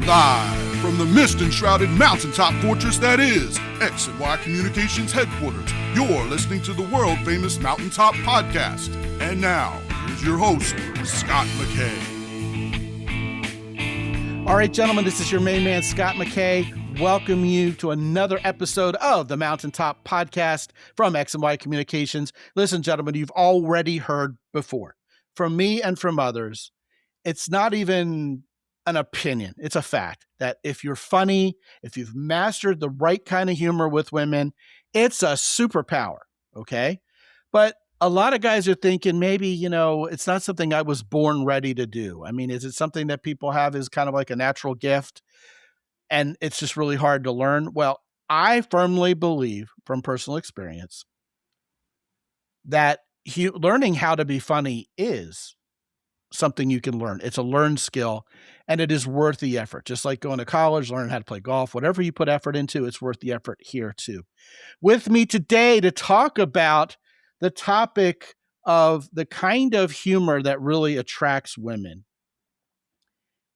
Live from the mist-enshrouded mountaintop fortress that is X and Y Communications headquarters, you're listening to the world-famous Mountaintop Podcast. And now, here's your host, Scott McKay. All right, gentlemen, this is your main man, Scott McKay. Welcome you to another episode of the Mountaintop Podcast from X and Y Communications. Listen, gentlemen, you've already heard before from me and from others. It's not even an opinion. It's a fact that if you're funny, if you've mastered the right kind of humor with women, it's a superpower, okay? But a lot of guys are thinking maybe, it's not something I was born ready to do. I mean, is it something that people have as kind of like a natural gift and it's just really hard to learn? Well, I firmly believe from personal experience that learning how to be funny is something you can learn. It's a learned skill and it is worth the effort. Just like going to college, learning how to play golf, whatever you put effort into, it's worth the effort here too. With me today to talk about the topic of the kind of humor that really attracts women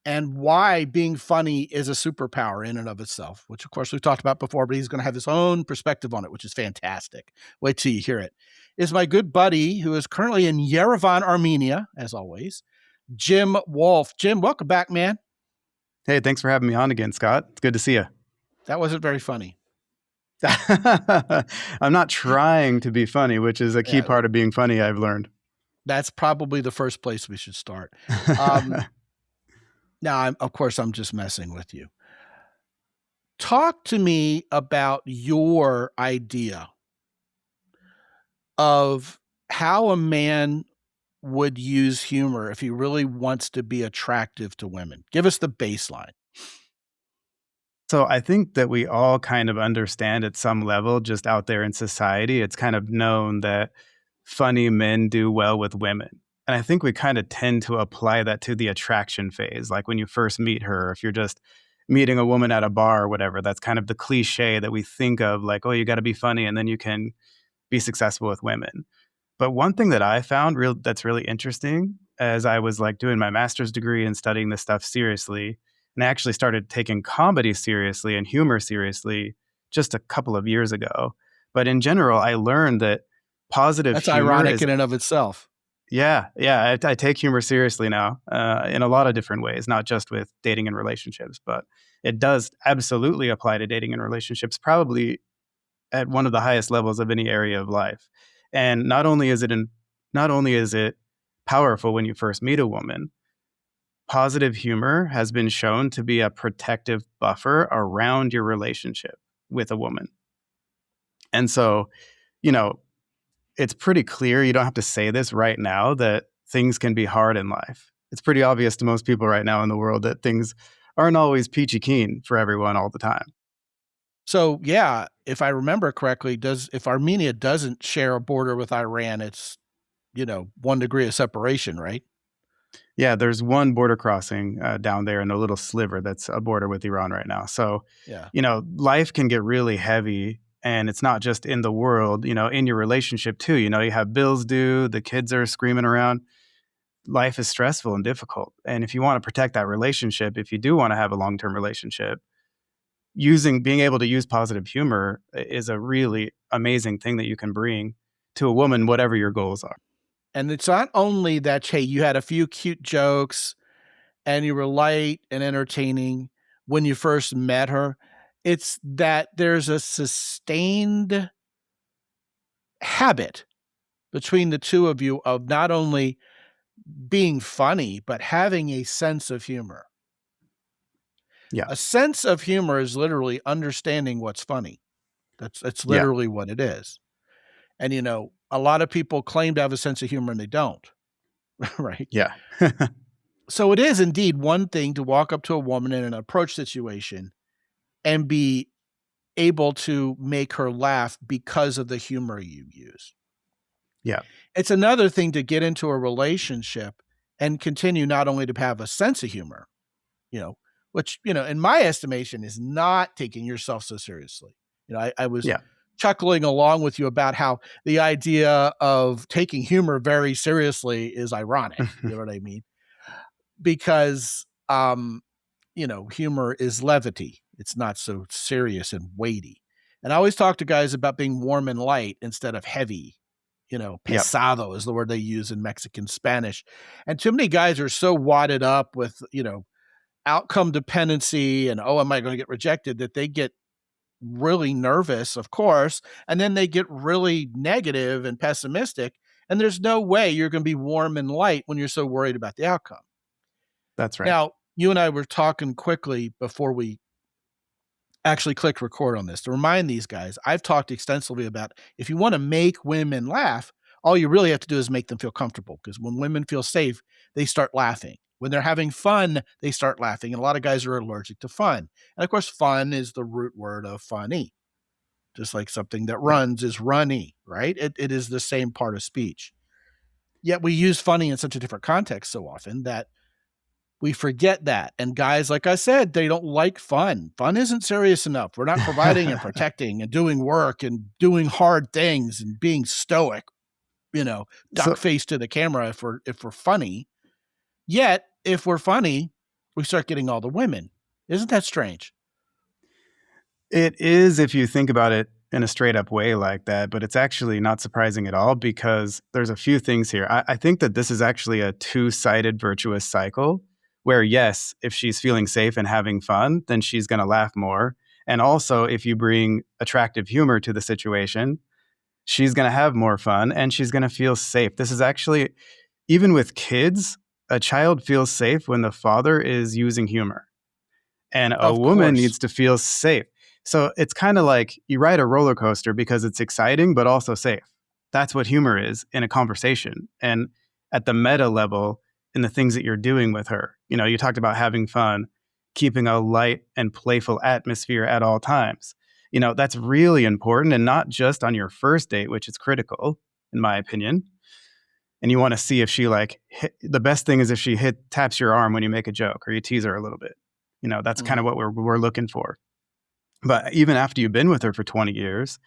and why being funny is a superpower in and of itself, which of course we've talked about before, but he's going to have his own perspective on it, which is fantastic. Wait till you hear it. Is my good buddy who is currently in Yerevan, Armenia, as always, Jim Wolf. Jim, welcome back, man. Hey, thanks for having me on again, Scott. It's good to see you. That wasn't very funny. I'm not trying to be funny, which is a key part of being funny, I've learned. That's probably the first place we should start. Now, of course, I'm just messing with you. Talk to me about your idea of how a man would use humor if he really wants to be attractive to women. Give us the baseline. So I think that we all kind of understand at some level, just out there in society, it's kind of known that funny men do well with women. And I think we kind of tend to apply that to the attraction phase. Like when you first meet her, if you're just meeting a woman at a bar or whatever, that's kind of the cliche that we think of, like, oh, you got to be funny and then you can be successful with women. But one thing that I found that's really interesting as I was like doing my master's degree and studying this stuff seriously, and I actually started taking comedy seriously and humor seriously just a couple of years ago. But in general, I learned that positive That's humor ironic in and of itself. Yeah. I take humor seriously now in a lot of different ways, not just with dating and relationships, but it does absolutely apply to dating and relationships, probably at one of the highest levels of any area of life. And not only is it powerful when you first meet a woman, positive humor has been shown to be a protective buffer around your relationship with a woman. And so, it's pretty clear, you don't have to say this right now, that things can be hard in life. It's pretty obvious to most people right now in the world that things aren't always peachy keen for everyone all the time. So, yeah, if I remember correctly, if Armenia doesn't share a border with Iran, it's, 1 degree of separation, right? Yeah, there's one border crossing down there in a little sliver that's a border with Iran right now. So, life can get really heavy. And it's not just in the world, in your relationship too. You have bills due, the kids are screaming around. Life is stressful and difficult. And if you want to protect that relationship, if you do want to have a long-term relationship, being able to use positive humor is a really amazing thing that you can bring to a woman, whatever your goals are. And it's not only that, hey, you had a few cute jokes and you were light and entertaining when you first met her. It's that there's a sustained habit between the two of you of not only being funny, but having a sense of humor. Yeah. A sense of humor is literally understanding what's funny. That's literally what it is. And, a lot of people claim to have a sense of humor and they don't. Right? Yeah. So it is indeed one thing to walk up to a woman in an approach situation and be able to make her laugh because of the humor you use. Yeah. It's another thing to get into a relationship and continue not only to have a sense of humor, which, in my estimation is not taking yourself so seriously. I was chuckling along with you about how the idea of taking humor very seriously is ironic. You know what I mean? Because, humor is levity. It's not so serious and weighty. And I always talk to guys about being warm and light instead of heavy. Yep. Pesado is the word they use in Mexican Spanish. And too many guys are so wadded up with, outcome dependency and, oh, am I going to get rejected, that they get really nervous, of course, and then they get really negative and pessimistic. And there's no way you're going to be warm and light when you're so worried about the outcome. That's right. Now, you and I were talking quickly before we actually clicked record on this to remind these guys, I've talked extensively about if you want to make women laugh, all you really have to do is make them feel comfortable, because when women feel safe, they start laughing. When they're having fun, they start laughing. And a lot of guys are allergic to fun. And of course, fun is the root word of funny, just like something that runs is runny, right? It is the same part of speech. Yet we use funny in such a different context so often that we forget that. And guys, like I said, they don't like fun. Fun isn't serious enough. We're not providing and protecting and doing work and doing hard things and being stoic, duck face to the camera if we're funny. Yet, if we're funny, we start getting all the women. Isn't that strange? It is, if you think about it in a straight up way like that, but it's actually not surprising at all, because there's a few things here. I think that this is actually a two-sided virtuous cycle where, yes, if she's feeling safe and having fun, then she's going to laugh more. And also, if you bring attractive humor to the situation, she's going to have more fun and she's going to feel safe. This is actually, even with kids, a child feels safe when the father is using humor. And a woman needs to feel safe. So it's kind of like you ride a roller coaster because it's exciting, but also safe. That's what humor is in a conversation. And at the meta level, in the things that you're doing with her, you talked about having fun, keeping a light and playful atmosphere at all times. That's really important, and not just on your first date, which is critical, in my opinion. And you want to see if she the best thing is if she taps your arm when you make a joke or you tease her a little bit. That's kind of what we're looking for. But even after you've been with her for 20 years,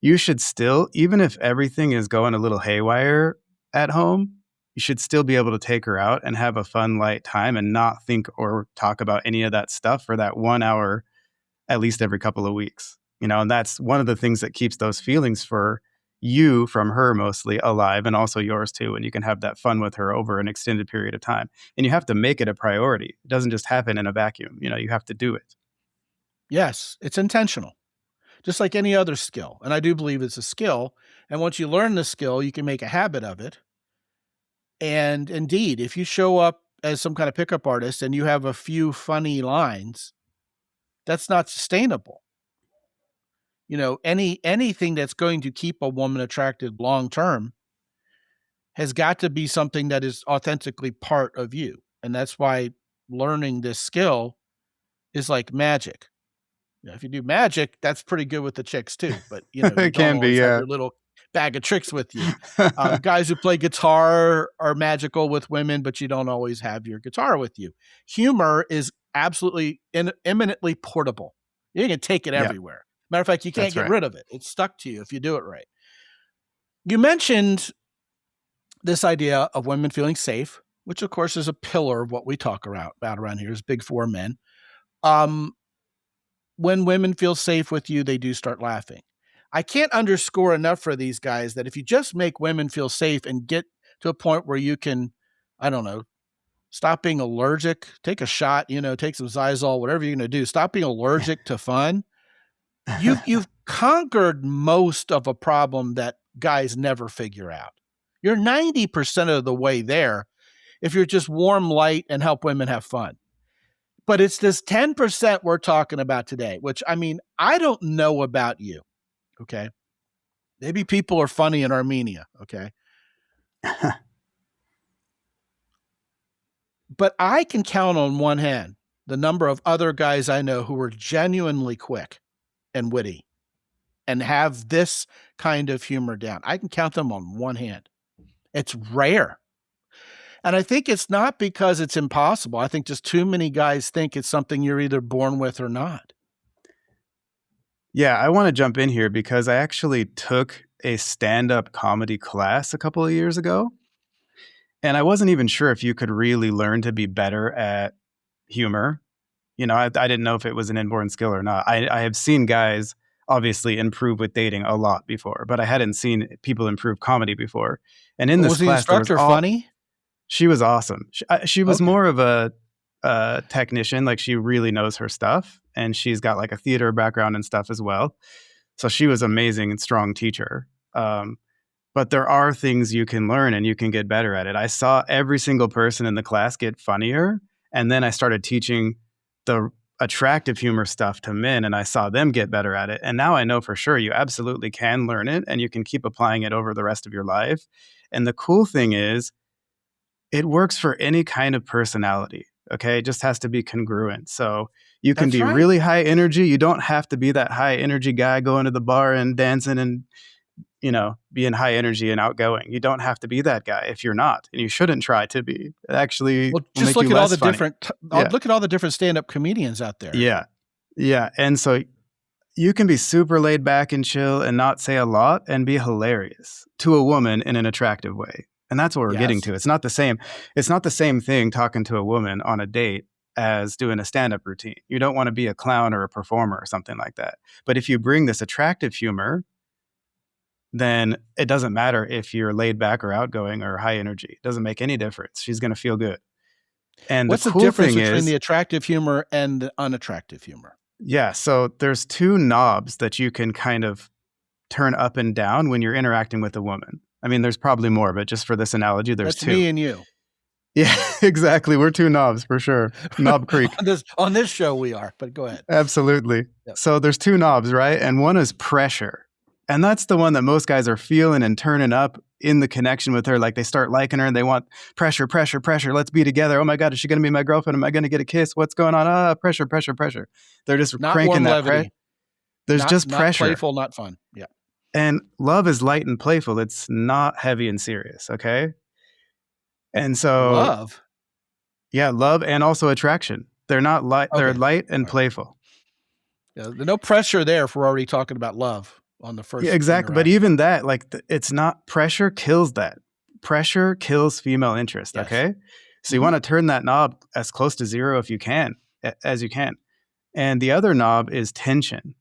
you should still, even if everything is going a little haywire at home, you should still be able to take her out and have a fun, light time and not think or talk about any of that stuff for that 1 hour, at least every couple of weeks. And that's one of the things that keeps those feelings for you from her mostly alive, and also yours too. And you can have that fun with her over an extended period of time. And you have to make it a priority. It doesn't just happen in a vacuum. You have to do it. Yes, it's intentional, just like any other skill. And I do believe it's a skill. And once you learn the skill, you can make a habit of it. And indeed, if you show up as some kind of pickup artist and you have a few funny lines, that's not sustainable. Anything that's going to keep a woman attracted long term has got to be something that is authentically part of you. And that's why learning this skill is like magic. If you do magic, that's pretty good with the chicks too. But you it can be, have your little bag of tricks with you. Guys who play guitar are magical with women, but you don't always have your guitar with you. Humor is absolutely eminently portable. You can take it everywhere. Matter of fact, you can't get rid of it. It's stuck to you if you do it right. You mentioned this idea of women feeling safe, which of course is a pillar of what we talk about around here, is big for men. When women feel safe with you, they do start laughing. I can't underscore enough for these guys that if you just make women feel safe and get to a point where you can, stop being allergic, take a shot, take some Zysol, whatever you're going to do, stop being allergic to fun. You've conquered most of a problem that guys never figure out. You're 90% of the way there if you're just warm, light, and help women have fun. But it's this 10% we're talking about today, which, I don't know about you, okay? Maybe people are funny in Armenia, okay? But I can count on one hand the number of other guys I know who are genuinely quick and witty and have this kind of humor down. I can count them on one hand. It's rare. And I think it's not because it's impossible. I think just too many guys think it's something you're either born with or not. Yeah, I want to jump in here because I actually took a stand-up comedy class a couple of years ago. And I wasn't even sure if you could really learn to be better at humor I didn't know if it was an inborn skill or not. I have seen guys obviously improve with dating a lot before, but I hadn't seen people improve comedy before. And in this Was the class, instructor funny? She was awesome. She was Okay. more of a technician. Like, she really knows her stuff, and she's got like a theater background and stuff as well. So she was amazing and strong teacher. But there are things you can learn and you can get better at it. I saw every single person in the class get funnier. And then I started teaching the attractive humor stuff to men, and I saw them get better at it. And now I know for sure you absolutely can learn it, and you can keep applying it over the rest of your life. And the cool thing is, it works for any kind of personality. Okay. It just has to be congruent. So you can That's be right. really high energy. You don't have to be that high energy guy going to the bar and dancing and, being high energy and outgoing. You don't have to be that guy if you're not, and you shouldn't try to be. It actually will just make look you at all less the funny. different. Yeah. Look at all the different stand-up comedians out there. Yeah. Yeah. And so you can be super laid back and chill and not say a lot and be hilarious to a woman in an attractive way. And that's what we're getting to. It's not the same. It's not the same thing talking to a woman on a date as doing a stand-up routine. You don't want to be a clown or a performer or something like that. But if you bring this attractive humor, then it doesn't matter if you're laid back or outgoing or high energy. It doesn't make any difference. She's going to feel good. And what's the the cool difference thing between is, the attractive humor and the unattractive humor? yeah, so there's two knobs that you can kind of turn up and down when you're interacting with a woman. I mean, there's probably more, but just for this analogy, there's That's two. me and you. Yeah, exactly. We're two knobs for sure. Knob Creek. on this show we are, but go ahead. Absolutely. Yep. So there's two knobs, right? And one is pressure. And that's the one that most guys are feeling and turning up in the connection with her. Like, they start liking her and they want pressure, pressure, pressure. Let's be together. Oh my God, is she going to be my girlfriend? Am I going to get a kiss? What's going on? Pressure, pressure, pressure. They're just Not cranking warm that levity. There's just pressure. Not playful, not fun. Yeah. And love is light and playful. It's not heavy and serious. Okay. And so Love. Yeah, love and also attraction. They're not light. Okay. They're light and playful. Yeah, there's no pressure there if we're already talking about love on the first. Yeah, exactly. But interaction. even that, like, it's not, pressure kills that. Pressure kills female interest. Yes. Okay. So you want to turn that knob as close to zero if you can, as you can. And the other knob is tension.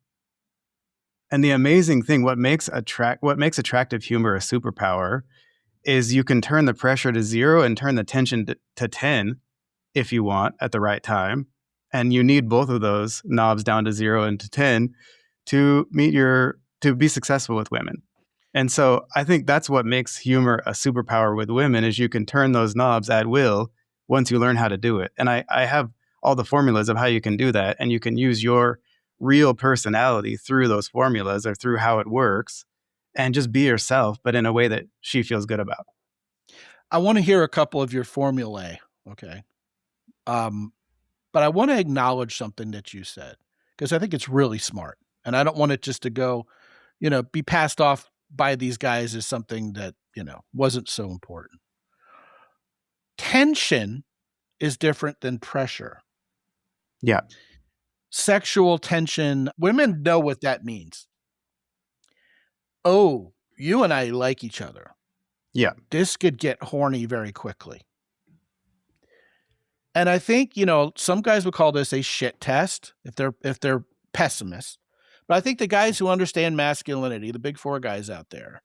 And the amazing thing, what makes attractive humor a superpower is you can turn the pressure to zero and turn the tension to 10 if you want at the right time. And you need both of those knobs down to 0 and to 10 to be successful with women. And so I think that's what makes humor a superpower with women, is you can turn those knobs at will once you learn how to do it. And I have all the formulas of how you can do that. And you can use your real personality through those formulas or through how it works and just be yourself, but in a way that she feels good about. I want to hear a couple of your formulae. Okay. But I want to acknowledge something that you said, because I think it's really smart. And I don't want it just to go, be passed off by these guys as something that, wasn't so important. Tension is different than pressure. Yeah. Sexual tension, women know what that means. Oh, you and I like each other. Yeah. This could get horny very quickly. And I think, some guys would call this a shit test if they're pessimists. But I think the guys who understand masculinity, the big four guys out there,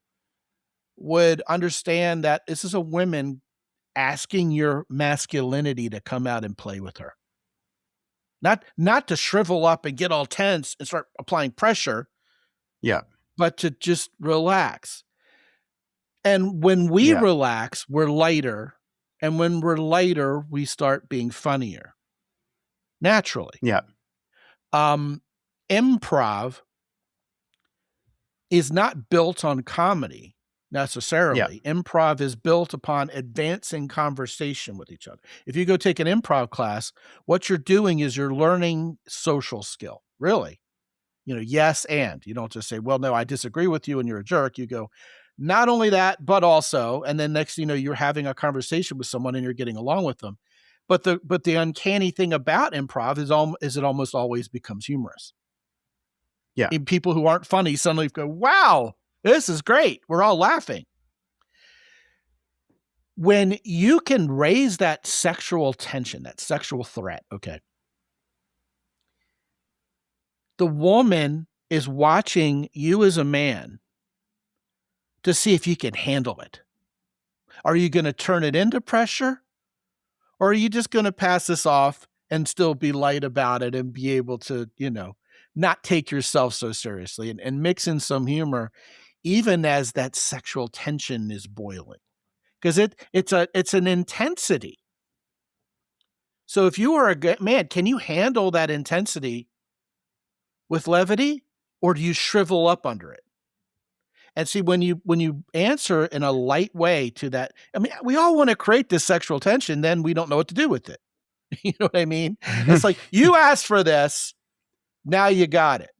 would understand that this is a woman asking your masculinity to come out and play with her. Not to shrivel up and get all tense and start applying pressure. Yeah. But to just relax. And when we relax, we're lighter. And when we're lighter, we start being funnier. Naturally. Yeah. Improv is not built on comedy necessarily. Yeah. Improv is built upon advancing conversation with each other. If you go take an improv class, what you're doing is you're learning social skill, really. Yes, and you don't just say, well, no, I disagree with you and you're a jerk. You go, not only that, but also, and then next thing you know, you're having a conversation with someone and you're getting along with them. But the uncanny thing about improv is it almost always becomes humorous. Yeah. And people who aren't funny suddenly go, wow, this is great. We're all laughing. When you can raise that sexual tension, that sexual threat, okay, the woman is watching you as a man to see if you can handle it. Are you going to turn it into pressure? Or are you just going to pass this off and still be light about it and be able to, not take yourself so seriously and mix in some humor, even as that sexual tension is boiling? Because it's an intensity. So if you are a man, can you handle that intensity with levity, or do you shrivel up under it? And see, when you answer in a light way to that, I mean, we all want to create this sexual tension, then we don't know what to do with it. You know what I mean? It's like, you asked for this, now you got it.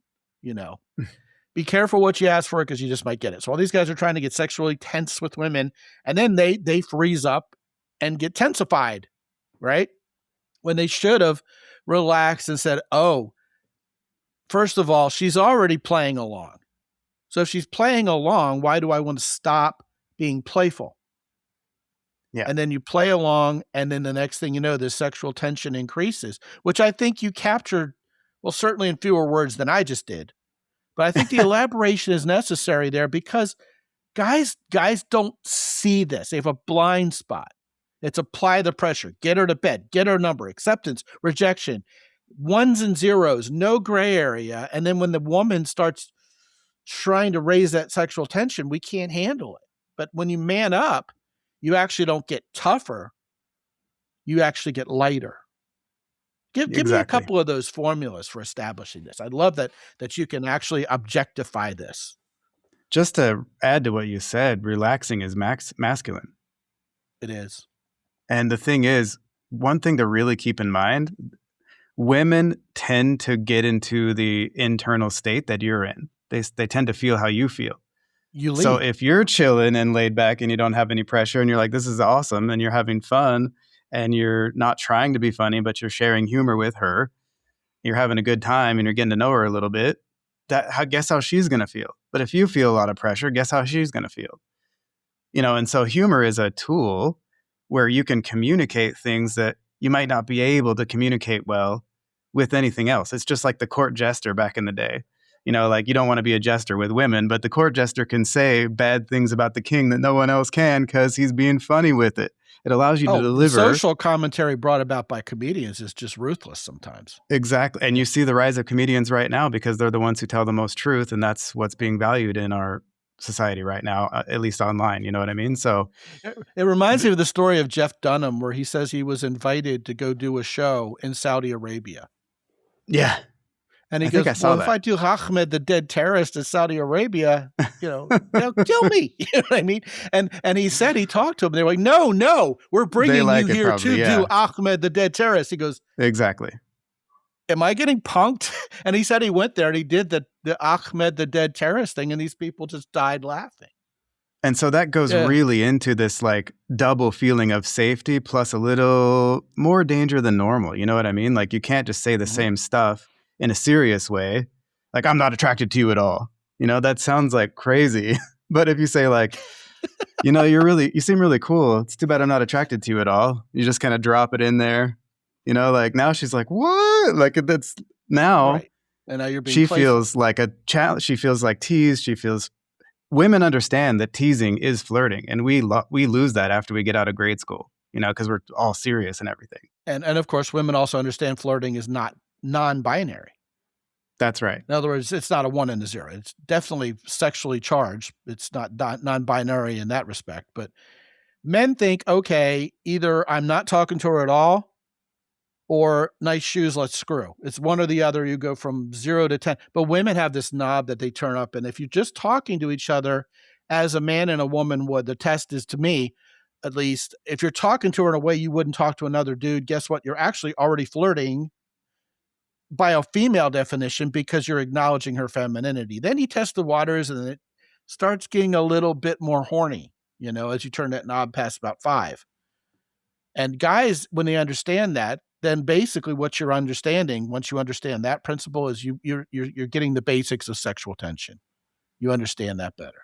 Be careful what you ask for, because you just might get it. So all these guys are trying to get sexually tense with women, and then they freeze up and get tensified, right? When they should have relaxed and said, oh, first of all, she's already playing along. So if she's playing along, why do I want to stop being playful? Yeah. And then you play along, and then the next thing you know, the sexual tension increases, which I think you captured, well, certainly in fewer words than I just did. But I think the elaboration is necessary there, because guys don't see this. They have a blind spot. It's apply the pressure, get her to bed, get her number, acceptance, rejection, ones and zeros, no gray area. And then when the woman starts trying to raise that sexual tension, we can't handle it. But when you man up, you actually don't get tougher. You actually get lighter. Give me a couple of those formulas for establishing this. I love that you can actually objectify this. Just to add to what you said, relaxing is masculine. It is. And the thing is, one thing to really keep in mind, women tend to get into the internal state that you're in. They tend to feel how you feel. You lead. So if you're chilling and laid back and you don't have any pressure and you're like, this is awesome, and you're having fun and you're not trying to be funny, but you're sharing humor with her, you're having a good time and you're getting to know her a little bit, guess how she's going to feel. But if you feel a lot of pressure, guess how she's going to feel. And so humor is a tool where you can communicate things that you might not be able to communicate well with anything else. It's just like the court jester back in the day. Like, you don't want to be a jester with women, but the court jester can say bad things about the king that no one else can because he's being funny with it. It allows you to deliver. Social commentary brought about by comedians is just ruthless sometimes. Exactly. And you see the rise of comedians right now because they're the ones who tell the most truth, and that's what's being valued in our society right now, at least online. You know what I mean? So it reminds me of the story of Jeff Dunham, where he says he was invited to go do a show in Saudi Arabia. Yeah. And he goes, well, if I do Ahmed, the dead terrorist in Saudi Arabia, they'll kill me. You know what I mean? And he said he talked to him. They were like, no, we're bringing you here to do Ahmed, the dead terrorist. He goes, exactly. Am I getting punked? And he said he went there and he did the Ahmed, the dead terrorist thing, and these people just died laughing. And so that goes really into this like double feeling of safety plus a little more danger than normal. You know what I mean? Like, you can't just say the same stuff in a serious way. Like, I'm not attracted to you at all. That sounds like crazy. But if you say like, you seem really cool. It's too bad I'm not attracted to you at all. You just kind of drop it in there. Like, now she's like, what? Like, that's now. Right. And now you're being She playful. feels like a challenge. She feels like teased. Women understand that teasing is flirting, and we lose that after we get out of grade school, because we're all serious and everything. And of course, women also understand flirting is not non-binary. That's right. In other words, it's not a 1 and a 0. It's definitely sexually charged. It's not non-binary in that respect. But men think, okay, either I'm not talking to her at all, or nice shoes, let's screw. It's one or the other. You go from 0 to 10. But women have this knob that they turn up. And if you're just talking to each other as a man and a woman would, the test is, to me, at least, if you're talking to her in a way you wouldn't talk to another dude, guess what? You're actually already flirting by a female definition because you're acknowledging her femininity. Then you test the waters and it starts getting a little bit more horny, as you turn that knob past about 5. And guys, when they understand that, then basically what you're understanding, once you understand that principle, is you're getting the basics of sexual tension. You understand that better.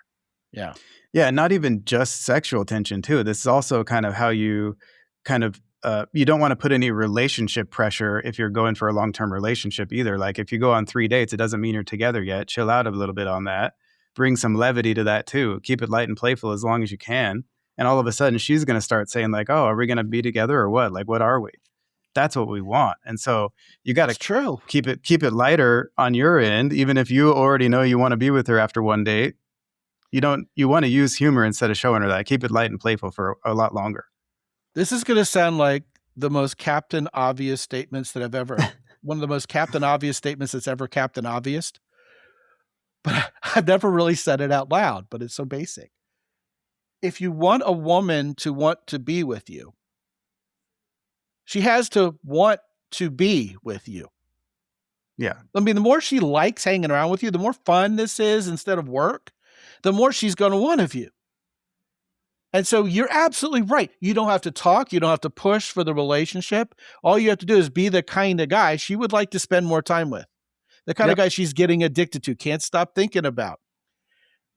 Yeah. Yeah, not even just sexual tension too. This is also kind of how you kind of you don't want to put any relationship pressure if you're going for a long-term relationship either. Like if you go on 3 dates, it doesn't mean you're together yet. Chill out a little bit on that. Bring some levity to that too. Keep it light and playful as long as you can. And all of a sudden she's going to start saying like, oh, are we going to be together or what? Like, what are we? That's what we want. And so you got to keep it lighter on your end. Even if you already know you want to be with her after one date, you want to use humor instead of showing her that. Keep it light and playful for a lot longer. This is going to sound like the most Captain Obvious statements that I've ever, one of the most Captain Obvious statements that's ever Captain Obvious. But I've never really said it out loud, but it's so basic. If you want a woman to want to be with you, she has to want to be with you. Yeah. I mean, the more she likes hanging around with you, the more fun this is instead of work, the more she's going to want of you. And so you're absolutely right. You don't have to talk. You don't have to push for the relationship. All you have to do is be the kind of guy she would like to spend more time with. The kind of guy she's getting addicted to, can't stop thinking about.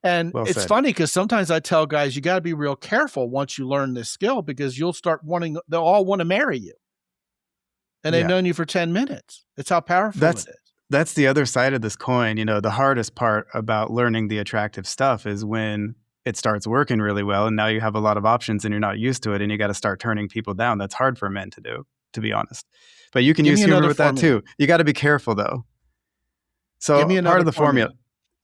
And it's funny because sometimes I tell guys, you got to be real careful once you learn this skill because you'll start they'll all want to marry you. And they've known you for 10 minutes. It's how powerful it is. That's the other side of this coin. You know, the hardest part about learning the attractive stuff is when it starts working really well and now you have a lot of options and you're not used to it and you got to start turning people down. That's hard for men to do, to be honest. But you can use humor with that too. You got to be careful though. So part of the formula.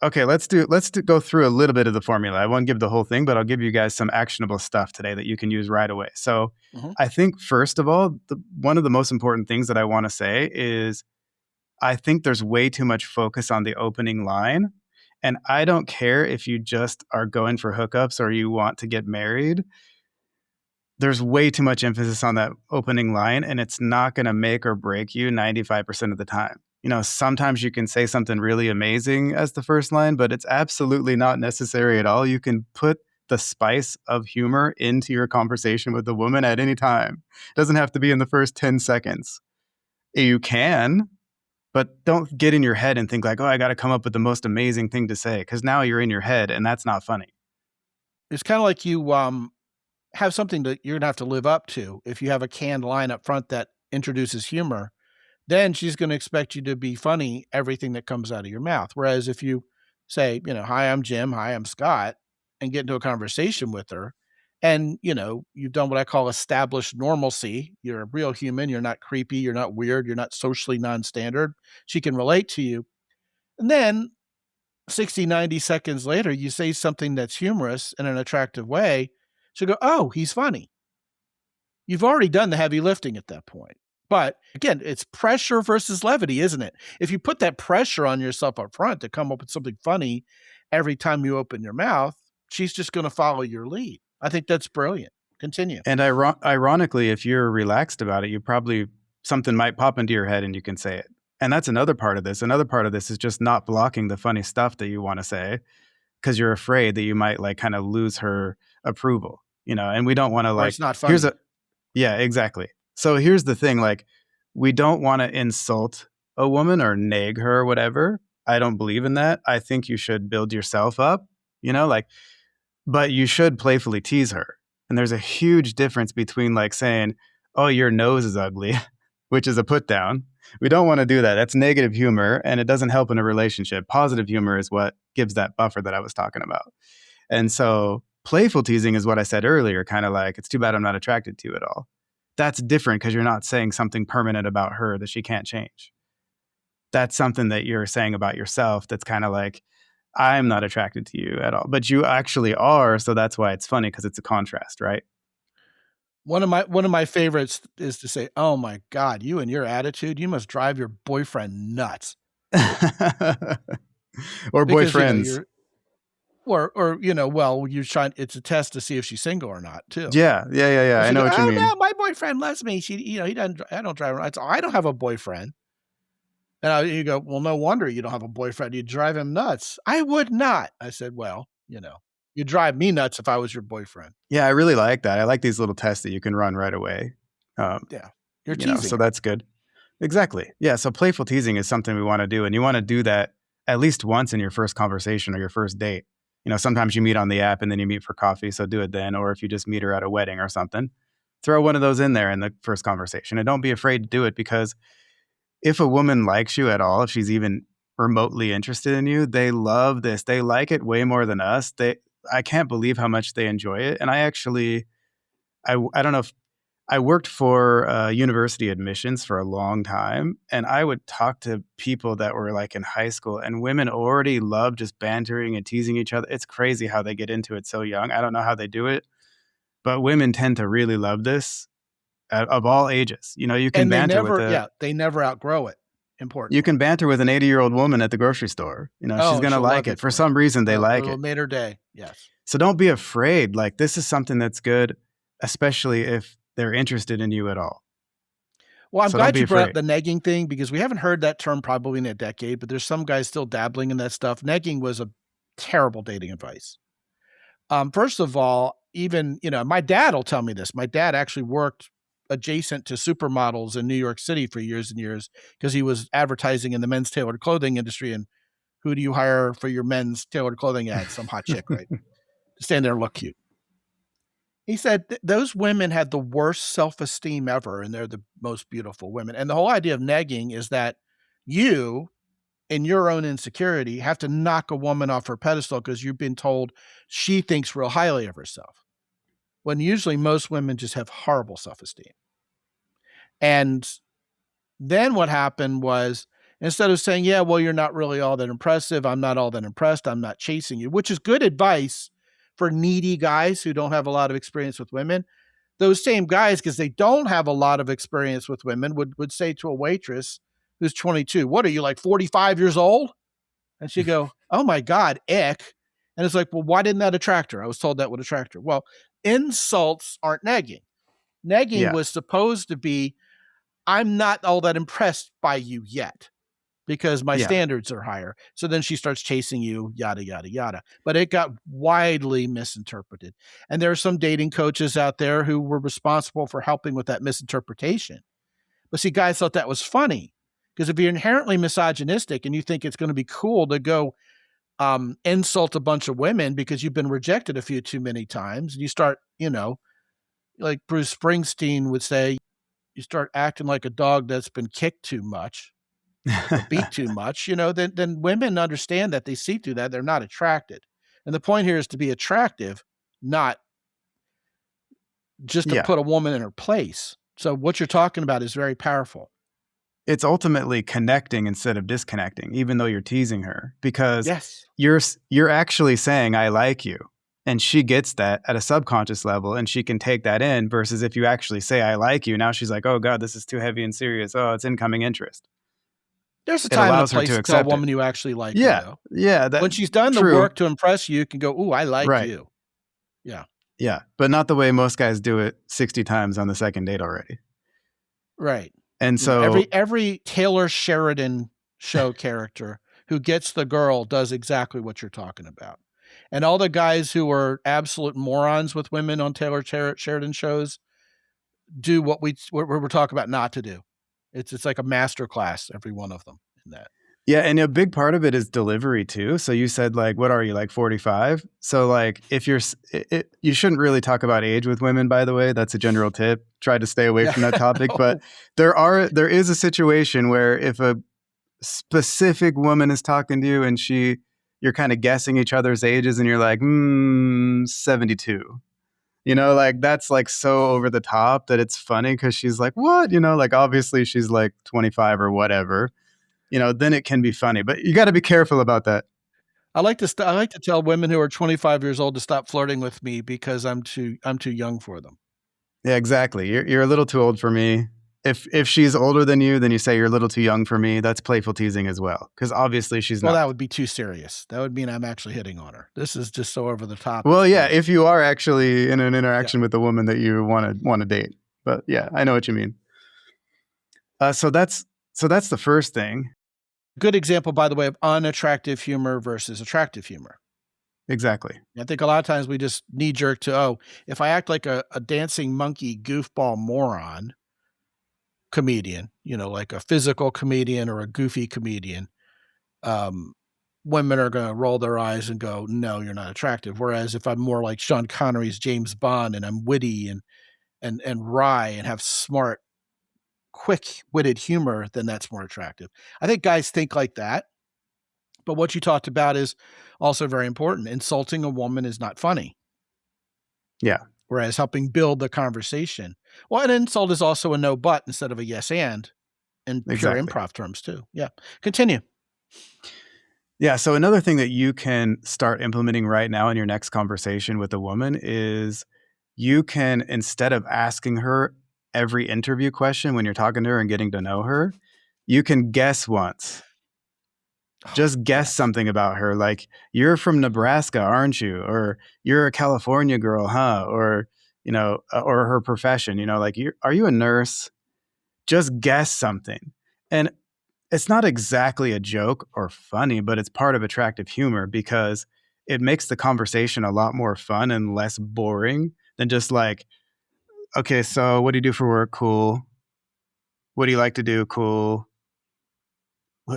Okay, let's go through a little bit of the formula. I won't give the whole thing, but I'll give you guys some actionable stuff today that you can use right away. So I think first of all, one of the most important things that I want to say is I think there's way too much focus on the opening line. And I don't care if you just are going for hookups or you want to get married. There's way too much emphasis on that opening line, and it's not going to make or break you 95% of the time. You know, sometimes you can say something really amazing as the first line, but it's absolutely not necessary at all. You can put the spice of humor into your conversation with the woman at any time. It doesn't have to be in the first 10 seconds. You can, but don't get in your head and think like, oh, I got to come up with the most amazing thing to say, because now you're in your head and that's not funny. It's kind of like you have something that you're going to have to live up to. If you have a canned line up front that introduces humor, then she's going to expect you to be funny, everything that comes out of your mouth. Whereas if you say, you know, hi, I'm Jim, hi, I'm Scott, and get into a conversation with her, and, you know, you've done what I call established normalcy. You're a real human. You're not creepy. You're not weird. You're not socially non-standard. She can relate to you. And then 60, 90 seconds later, you say something that's humorous in an attractive way. She'll go, oh, he's funny. You've already done the heavy lifting at that point. But again, it's pressure versus levity, isn't it? If you put that pressure on yourself up front to come up with something funny every time you open your mouth, she's just going to follow your lead. I think that's brilliant. Continue. And ironically, if you're relaxed about it, something might pop into your head and you can say it. And that's another part of this. Another part of this is just not blocking the funny stuff that you want to say because you're afraid that you might like kind of lose her approval, you know, and we don't want to like, it's not funny. Yeah, exactly. So here's the thing, like, we don't want to insult a woman or nag her or whatever. I don't believe in that. I think you should build yourself up, you know, like, but you should playfully tease her. And there's a huge difference between like saying, oh, your nose is ugly, which is a put down. We don't want to do that. That's negative humor and it doesn't help in a relationship. Positive humor is what gives that buffer that I was talking about. And so playful teasing is what I said earlier, kind of like, it's too bad I'm not attracted to you at all. That's different because you're not saying something permanent about her that she can't change. That's something that you're saying about yourself that's kind of like, I'm not attracted to you at all, but you actually are. So that's why it's funny because it's a contrast, right? One of my favorites is to say, oh my God, you and your attitude, you must drive your boyfriend nuts. Or boyfriends. You know, Or you know, well, it's a test to see if she's single or not, too. Yeah. I know what you mean. No, my boyfriend loves me. I don't drive around. I don't have a boyfriend. And you go, well, no wonder you don't have a boyfriend. You drive him nuts. I would not. I said, well, you know, you'd drive me nuts if I was your boyfriend. Yeah, I really like that. I like these little tests that you can run right away. Yeah, you're teasing. So that's good. Exactly. Yeah, so playful teasing is something we want to do. And you want to do that at least once in your first conversation or your first date. You know, sometimes you meet on the app and then you meet for coffee, so do it then. Or if you just meet her at a wedding or something, throw one of those in there in the first conversation, and don't be afraid to do it, because if a woman likes you at all, if she's even remotely interested in you, they love this. They like it way more than us. I can't believe how much they enjoy it. And I don't know if I worked for university admissions for a long time, and I would talk to people that were like in high school, and women already love just bantering and teasing each other. It's crazy how they get into it so young. I don't know how they do it, but women tend to really love this of all ages. You know, you can banter they never outgrow it. Important. You can banter with an 80-year-old woman at the grocery store. You know, she's going to like it. For some reason, they like it. Made her day. Yes. So don't be afraid. Like, this is something that's good, especially if they're interested in you at all. Well, I'm glad you brought up the negging thing, because we haven't heard that term probably in a decade, but there's some guys still dabbling in that stuff. Negging was a terrible dating advice. First of all, even, my dad will tell me this. My dad actually worked adjacent to supermodels in New York City for years and years, because he was advertising in the men's tailored clothing industry. And who do you hire for your men's tailored clothing ad? Some hot chick, right? To stand there and look cute. He said those women had the worst self-esteem ever, and they're the most beautiful women. And the whole idea of negging is that you, in your own insecurity, have to knock a woman off her pedestal because you've been told she thinks real highly of herself, when usually most women just have horrible self-esteem. And then what happened was, instead of saying, yeah, well, you're not really all that impressive, I'm not all that impressed, I'm not chasing you, which is good advice for needy guys who don't have a lot of experience with women. Those same guys, because they don't have a lot of experience with women, would say to a waitress who's 22, what are you, like 45 years old? And she'd go, oh my God, ick. And it's like, well, why didn't that attract her? I was told that would attract her. Well, insults aren't negging. Negging was supposed to be, I'm not all that impressed by you yet, because my standards are higher. So then she starts chasing you, yada, yada, yada. But it got widely misinterpreted. And there are some dating coaches out there who were responsible for helping with that misinterpretation. But see, guys thought that was funny, because if you're inherently misogynistic and you think it's going to be cool to go insult a bunch of women because you've been rejected a few too many times, and you start, like Bruce Springsteen would say, you start acting like a dog that's been kicked too much, beat too much, then women understand that. They see through that. They're not attracted. And the point here is to be attractive, not just to put a woman in her place. So what you're talking about is very powerful. It's ultimately connecting instead of disconnecting, even though you're teasing her, because you're actually saying, I like you. And she gets that at a subconscious level, and she can take that in, versus if you actually say, I like you, now she's like, oh God, this is too heavy and serious. Oh, it's incoming interest. There's a time and a place to tell a woman you actually like her, though. Yeah. When she's done the work to impress you, you can go, ooh, I like you. Yeah. Yeah. But not the way most guys do it 60 times on the second date already. Right. And so every Taylor Sheridan show character who gets the girl does exactly what you're talking about. And all the guys who are absolute morons with women on Taylor Sheridan shows do what we're talking about not to do. It's like a master class, every one of them in that. Yeah, and a big part of it is delivery too. So you said, like, what are you, like 45? So like, if you shouldn't really talk about age with women, by the way. That's a general tip. Try to stay away from that topic. But there is a situation where if a specific woman is talking to you and you're kind of guessing each other's ages, and you're like, 72. Like, that's like so over the top that it's funny, because she's like, what? Like, obviously she's like 25 or whatever. Then it can be funny, but you got to be careful about that. I like to tell women who are 25 years old to stop flirting with me because I'm too young for them. Yeah, exactly. You're a little too old for me. If she's older than you, then you say you're a little too young for me. That's playful teasing as well, because obviously she's not. Well, that would be too serious. That would mean I'm actually hitting on her. This is just so over the top. Well, yeah, if you are actually in an interaction with a woman that you want to date. But yeah, I know what you mean. So that's the first thing. Good example, by the way, of unattractive humor versus attractive humor. Exactly. I think a lot of times we just knee jerk to, if I act like a dancing monkey goofball moron comedian, like a physical comedian or a goofy comedian, women are going to roll their eyes and go, no, you're not attractive. Whereas if I'm more like Sean Connery's James Bond and I'm witty and and wry and have smart, quick-witted humor, then that's more attractive. I think guys think like that. But what you talked about is also very important. Insulting a woman is not funny. Yeah. Whereas helping build the conversation. Well, an insult is also a no but instead of a yes and in pure improv terms too. Yeah. Continue. Yeah. So another thing that you can start implementing right now in your next conversation with a woman is you can, instead of asking her every interview question when you're talking to her and getting to know her, you can guess once. Just guess something about her. Like, you're from Nebraska, aren't you? Or you're a California girl, huh? Or, or her profession, like, are you a nurse? Just guess something. And it's not exactly a joke or funny, but it's part of attractive humor because it makes the conversation a lot more fun and less boring than just like, okay, so what do you do for work? Cool. What do you like to do? Cool.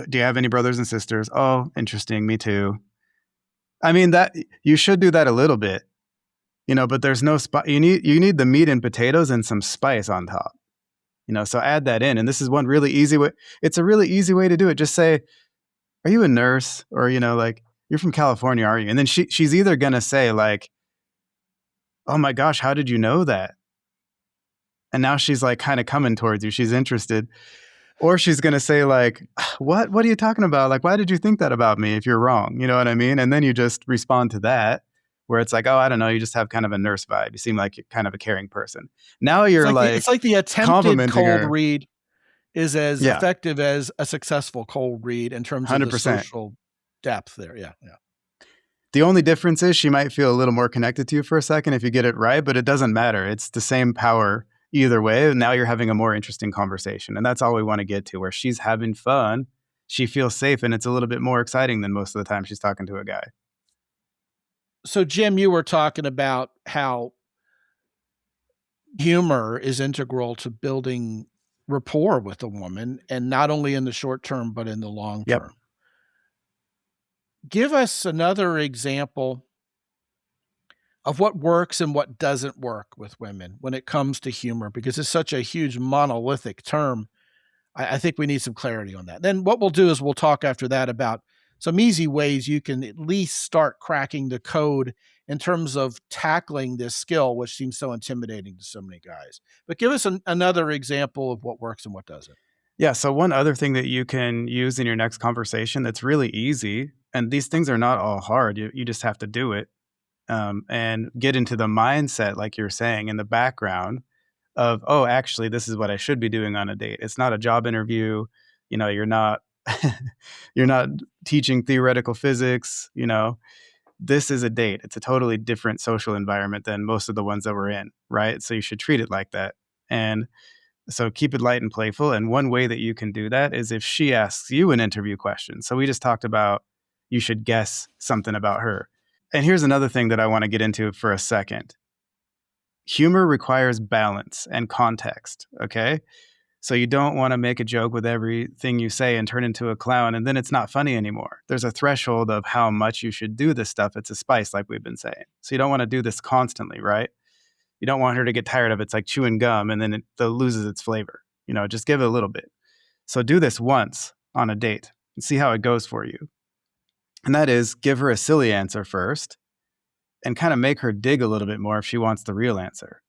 Do you have any brothers and sisters? Oh, interesting. Me too. I mean, that you should do that a little bit, but there's no you need the meat and potatoes and some spice on top, so add that in. And this is one really easy way. It's a really easy way to do it. Just say, are you a nurse? Or, like, you're from California, aren't you? And then she's either going to say like, oh my gosh, how did you know that? And now she's like kind of coming towards you. She's interested. Or she's going to say like, what are you talking about? Like, why did you think that about me if you're wrong? You know what I mean? And then you just respond to that where it's like, oh, I don't know. You just have kind of a nurse vibe. You seem like you're kind of a caring person. Now you're it's like the attempted cold read is as effective as a successful cold read in terms of the social depth there. Yeah. Yeah. The only difference is she might feel a little more connected to you for a second if you get it right, but it doesn't matter. It's the same power either way. Now you're having a more interesting conversation. And that's all we want to get to, where she's having fun, she feels safe, and it's a little bit more exciting than most of the time she's talking to a guy. So, Jim, you were talking about how humor is integral to building rapport with a woman, and not only in the short term, but in the long term. Give us another example of what works and what doesn't work with women when it comes to humor, because it's such a huge monolithic term. I think we need some clarity on that. Then what we'll do is we'll talk after that about some easy ways you can at least start cracking the code in terms of tackling this skill, which seems so intimidating to so many guys. But give us another example of what works and what doesn't. Yeah. So one other thing that you can use in your next conversation that's really easy, and these things are not all hard. You just have to do it. And get into the mindset, like you're saying, in the background of, oh, actually, this is what I should be doing on a date. It's not a job interview. You're not you're not teaching theoretical physics. This is a date. It's a totally different social environment than most of the ones that we're in, right? So you should treat it like that. And so keep it light and playful. And one way that you can do that is if she asks you an interview question. So we just talked about you should guess something about her. And here's another thing that I want to get into for a second. Humor requires balance and context, okay? So you don't want to make a joke with everything you say and turn into a clown, and then it's not funny anymore. There's a threshold of how much you should do this stuff. It's a spice, like we've been saying. So you don't want to do this constantly, right? You don't want her to get tired of it. It's like chewing gum, and then it loses its flavor. Just give it a little bit. So do this once on a date and see how it goes for you. And that is, give her a silly answer first and kind of make her dig a little bit more if she wants the real answer.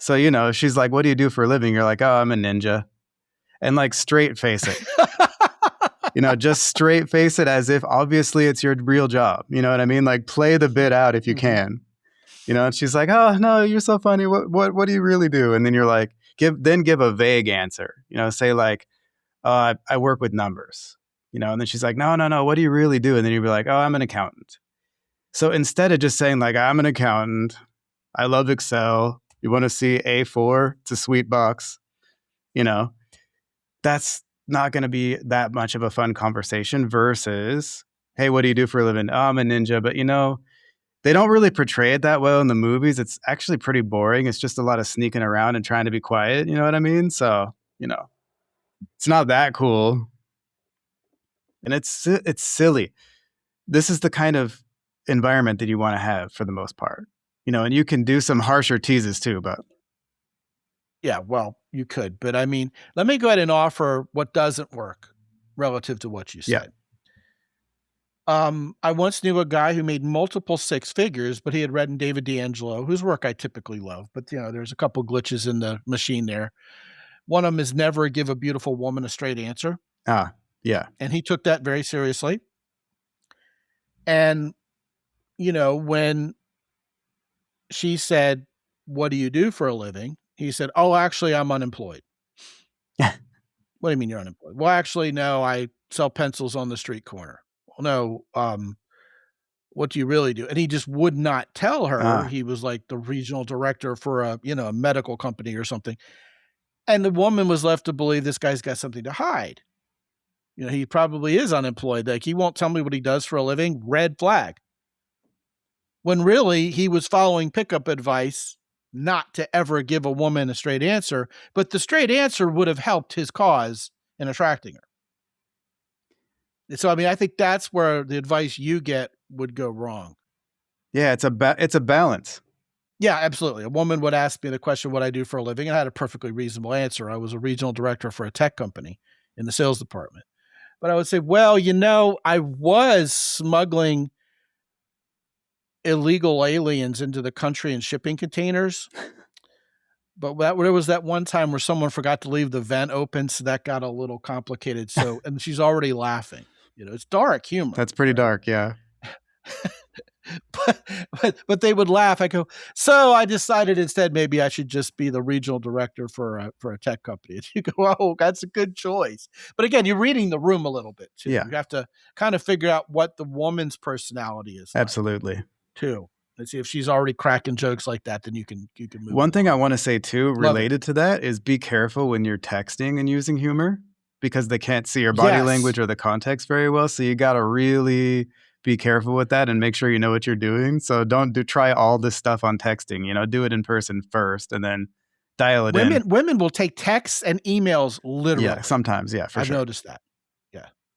So, she's like, what do you do for a living? You're like, oh, I'm a ninja. And like straight face it. Just straight face it as if obviously it's your real job. You know what I mean? Like, play the bit out if you can. And she's like, oh, no, you're so funny. What do you really do? And then you're like, give a vague answer. Say like, oh, I work with numbers. And then she's like, no, what do you really do? And then you'd be like, oh, I'm an accountant. So instead of just saying like, I'm an accountant, I love Excel, you want to see A4, it's a sweet box, that's not going to be that much of a fun conversation versus, hey, what do you do for a living? Oh, I'm a ninja. But they don't really portray it that well in the movies. It's actually pretty boring. It's just a lot of sneaking around and trying to be quiet. You know what I mean? So, it's not that cool. And it's silly. This is the kind of environment that you want to have for the most part, and you can do some harsher teases too, but Yeah, well, you could. But I mean, let me go ahead and offer what doesn't work relative to what you Yeah. said. I once knew a guy who made multiple six figures, but he had read in David D'Angelo, whose work I typically love. But, there's a couple glitches in the machine there. One of them is never give a beautiful woman a straight answer. Yeah. And he took that very seriously. And, when she said, "What do you do for a living?" He said, "Oh, actually, I'm unemployed." "What do you mean you're unemployed?" "Well, actually, no, I sell pencils on the street corner." "Well, no, what do you really do?" And he just would not tell her. He was like the regional director for a medical company or something. And the woman was left to believe this guy's got something to hide. He probably is unemployed. Like, he won't tell me what he does for a living. Red flag. When really he was following pickup advice not to ever give a woman a straight answer, but the straight answer would have helped his cause in attracting her. So, I mean, I think that's where the advice you get would go wrong. Yeah, it's a balance. Yeah, absolutely. A woman would ask me the question, what I do for a living, and I had a perfectly reasonable answer. I was a regional director for a tech company in the sales department. But I would say, well, I was smuggling illegal aliens into the country in shipping containers. But there was that one time where someone forgot to leave the vent open, so that got a little complicated. So, and she's already laughing. It's dark humor. That's pretty dark, yeah. But they would laugh. I go, so I decided instead maybe I should just be the regional director for a tech company. And you go, oh, that's a good choice. But again, you're reading the room a little bit too. Yeah. You have to kind of figure out what the woman's personality is. Absolutely. Like, too. Let's see if she's already cracking jokes like that, then you can move. One thing I want to say too, related to that, is be careful when you're texting and using humor, because they can't see your body language or the context very well. So you got to really be careful with that and make sure you know what you're doing. So don't try all this stuff on texting, do it in person first and then dial it in. Women will take texts and emails literally. Yeah, sometimes. Yeah, for sure. I've noticed that.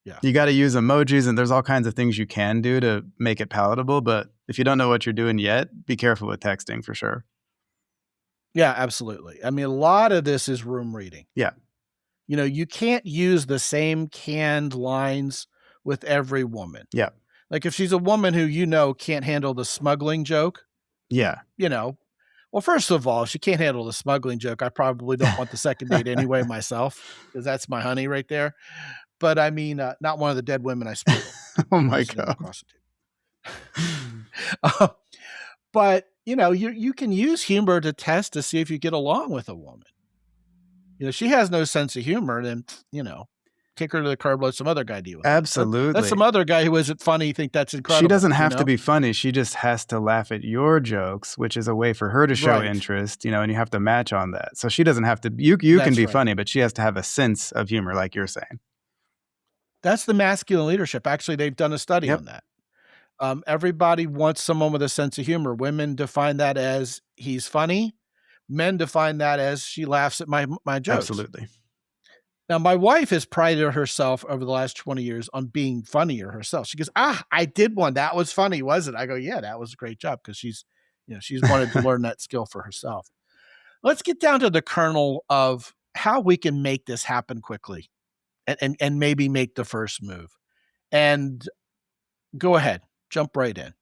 Yeah. You got to use emojis, and there's all kinds of things you can do to make it palatable. But if you don't know what you're doing yet, be careful with texting for sure. Yeah, absolutely. I mean, a lot of this is room reading. Yeah. You can't use the same canned lines with every woman. Yeah. Like if she's a woman who can't handle the smuggling joke. Yeah. Well, first of all, if she can't handle the smuggling joke, I probably don't want the second date anyway myself, because that's my honey right there. But I mean, not one of the dead women I spoke. Oh my God. But you can use humor to test to see if you get along with a woman. She has no sense of humor, then kick her to the curb, let some other guy deal with it. Absolutely. Let some other guy who isn't funny think that's incredible. She doesn't have to be funny. She just has to laugh at your jokes, which is a way for her to show interest, and you have to match on that. So she doesn't have to, you can be funny, but she has to have a sense of humor, like you're saying. That's the masculine leadership. Actually, they've done a study on that. Everybody wants someone with a sense of humor. Women define that as he's funny. Men define that as she laughs at my jokes. Absolutely. Now, my wife has prided herself over the last 20 years on being funnier herself. She goes, I did one. That was funny, wasn't it? I go, yeah, that was a great job, because she's wanted to learn that skill for herself. Let's get down to the kernel of how we can make this happen quickly and maybe make the first move. And go ahead, jump right in.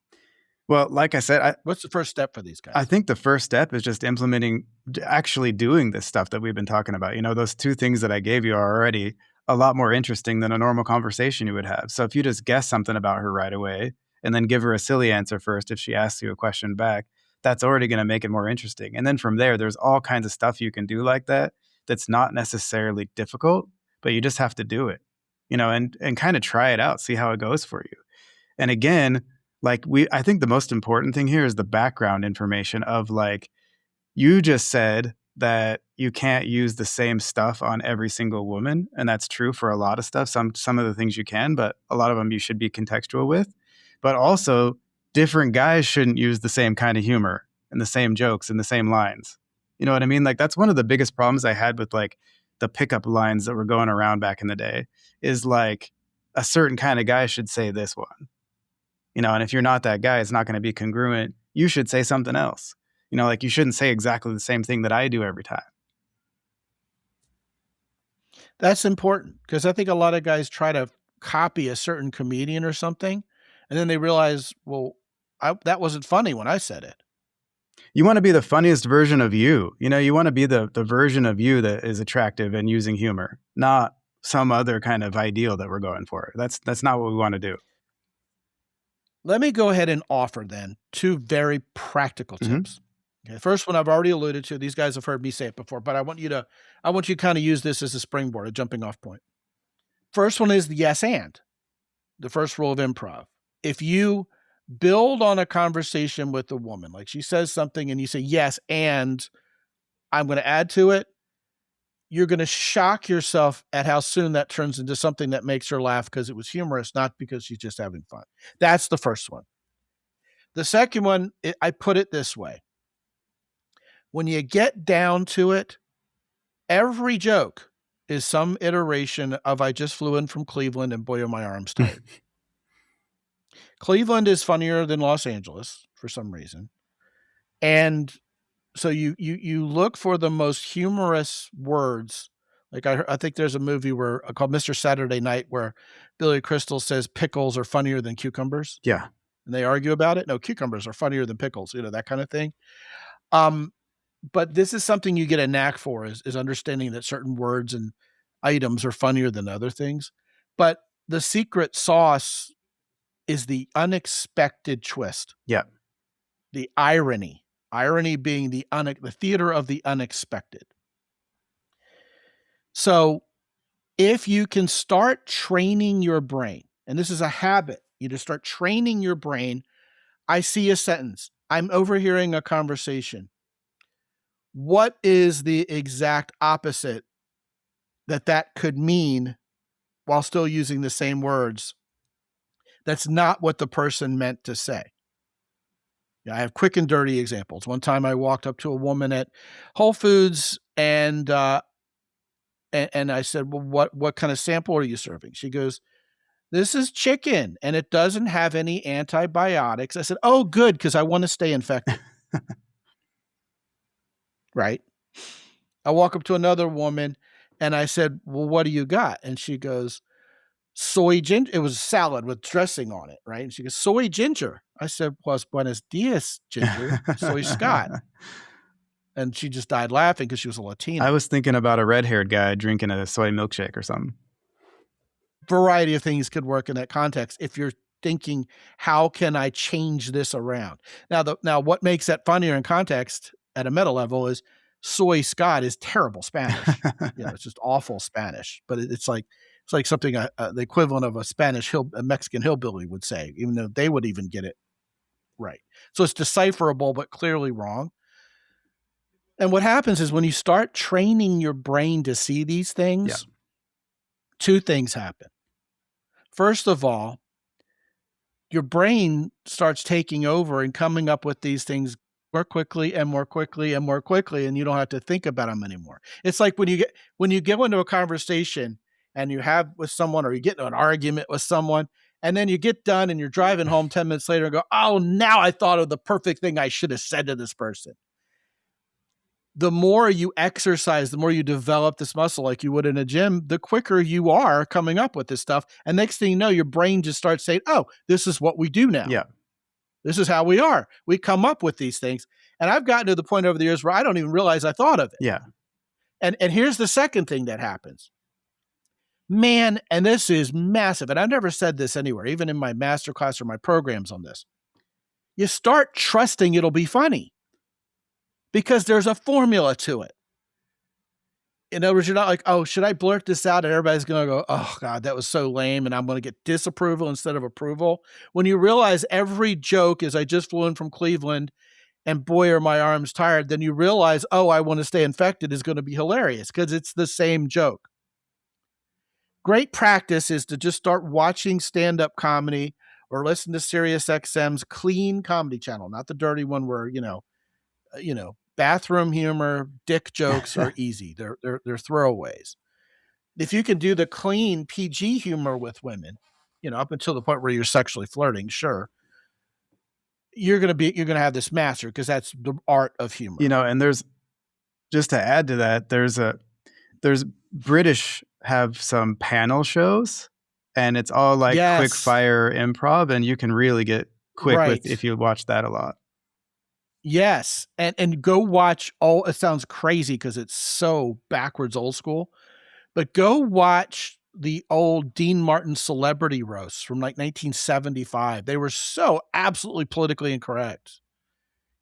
Well, like I said, what's the first step for these guys? I think the first step is just implementing, actually doing this stuff that we've been talking about. Those two things that I gave you are already a lot more interesting than a normal conversation you would have. So if you just guess something about her right away and then give her a silly answer first if she asks you a question back, that's already going to make it more interesting. And then from there, there's all kinds of stuff you can do like that that's not necessarily difficult, but you just have to do it, and kind of try it out, see how it goes for you. And again, I think the most important thing here is the background information of, you just said that you can't use the same stuff on every single woman. And that's true for a lot of stuff. Some of the things you can, but a lot of them you should be contextual with. But also, different guys shouldn't use the same kind of humor and the same jokes and the same lines. You know what I mean? That's one of the biggest problems I had with the pickup lines that were going around back in the day is a certain kind of guy should say this one. And if you're not that guy, it's not going to be congruent. You should say something else. You shouldn't say exactly the same thing that I do every time. That's important because I think a lot of guys try to copy a certain comedian or something, and then they realize, well, that wasn't funny when I said it. You want to be the funniest version of you. You want to be the version of you that is attractive and using humor, not some other kind of ideal that we're going for. That's not what we want to do. Let me go ahead and offer then 2 very practical tips. Okay, the first one I've already alluded to. These guys have heard me say it before, but I want you to kind of use this as a springboard, a jumping off point. First one is the yes and, the first rule of improv. If you build on a conversation with a woman, like she says something and you say, yes, and I'm going to add to it, you're going to shock yourself at how soon that turns into something that makes her laugh because it was humorous, not because she's just having fun. That's the first one. The second one, I put it this way. When you get down to it, every joke is some iteration of I just flew in from Cleveland and boy, are my arms tired. Cleveland is funnier than Los Angeles for some reason. And so you look for the most humorous words. Like I think there's a movie called Mr. Saturday Night where Billy Crystal says pickles are funnier than cucumbers. Yeah. And they argue about it. No, cucumbers are funnier than pickles, that kind of thing. But this is something you get a knack for is understanding that certain words and items are funnier than other things. But the secret sauce is the unexpected twist. Yeah. The irony being the theater of the unexpected. So if you can start training your brain, and this is a habit, you just start training your brain. I see a sentence. I'm overhearing a conversation. What is the exact opposite that could mean while still using the same words? That's not what the person meant to say. Yeah, I have quick and dirty examples. One time I walked up to a woman at Whole Foods and I said, well, what kind of sample are you serving? She goes, this is chicken and it doesn't have any antibiotics. I said, oh, good, because I want to stay infected. Right. I walk up to another woman and I said, well, what do you got? And she goes, soy ginger. It was salad with dressing on it. Right. And she goes, soy ginger. I said, pues buenos dias, ginger. Soy Scot. And she just died laughing because she was a Latina. I was thinking about a red-haired guy drinking a soy milkshake or something. Variety of things could work in that context if you're thinking, how can I change this around? Now, what makes that funnier in context at a meta level is soy Scot is terrible Spanish. It's just awful Spanish. But it's like something the equivalent of a Mexican hillbilly would say, even though they would even get it right. So it's decipherable, but clearly wrong. And what happens is when you start training your brain to see these things, 2 things happen. First of all, your brain starts taking over and coming up with these things more quickly and more quickly and more quickly, and you don't have to think about them anymore. It's like when you get into a conversation and you have with someone, or you get into an argument with someone, and then you get done and you're driving home 10 minutes later and go, oh, now I thought of the perfect thing I should have said to this person. The more you exercise, the more you develop this muscle like you would in a gym, the quicker you are coming up with this stuff. And next thing you know, your brain just starts saying, oh, this is what we do now. Yeah. This is how we are. We come up with these things. And I've gotten to the point over the years where I don't even realize I thought of it. Yeah. And here's the second thing that happens. Man, and this is massive. And I've never said this anywhere, even in my masterclass or my programs on this. You start trusting it'll be funny because there's a formula to it. In other words, you're not like, oh, should I blurt this out? And everybody's going to go, oh, God, that was so lame. And I'm going to get disapproval instead of approval. When you realize every joke is I just flew in from Cleveland and boy, are my arms tired, then you realize, oh, I want to stay infected is going to be hilarious because it's the same joke. Great practice is to just start watching stand-up comedy or listen to Sirius XM's clean comedy channel, not the dirty one where, bathroom humor, dick jokes are easy. They're throwaways. If you can do the clean PG humor with women, up until the point where you're sexually flirting, sure, you're going to have this master because that's the art of humor. And there's, just to add to that, there's there's British have some panel shows, and it's all like quick Yes. fire improv, and you can really get quick Right. with if you watch that a lot. Yes. And go watch it sounds crazy because it's so backwards old school, but go watch the old Dean Martin celebrity roasts from like 1975. They were so absolutely politically incorrect.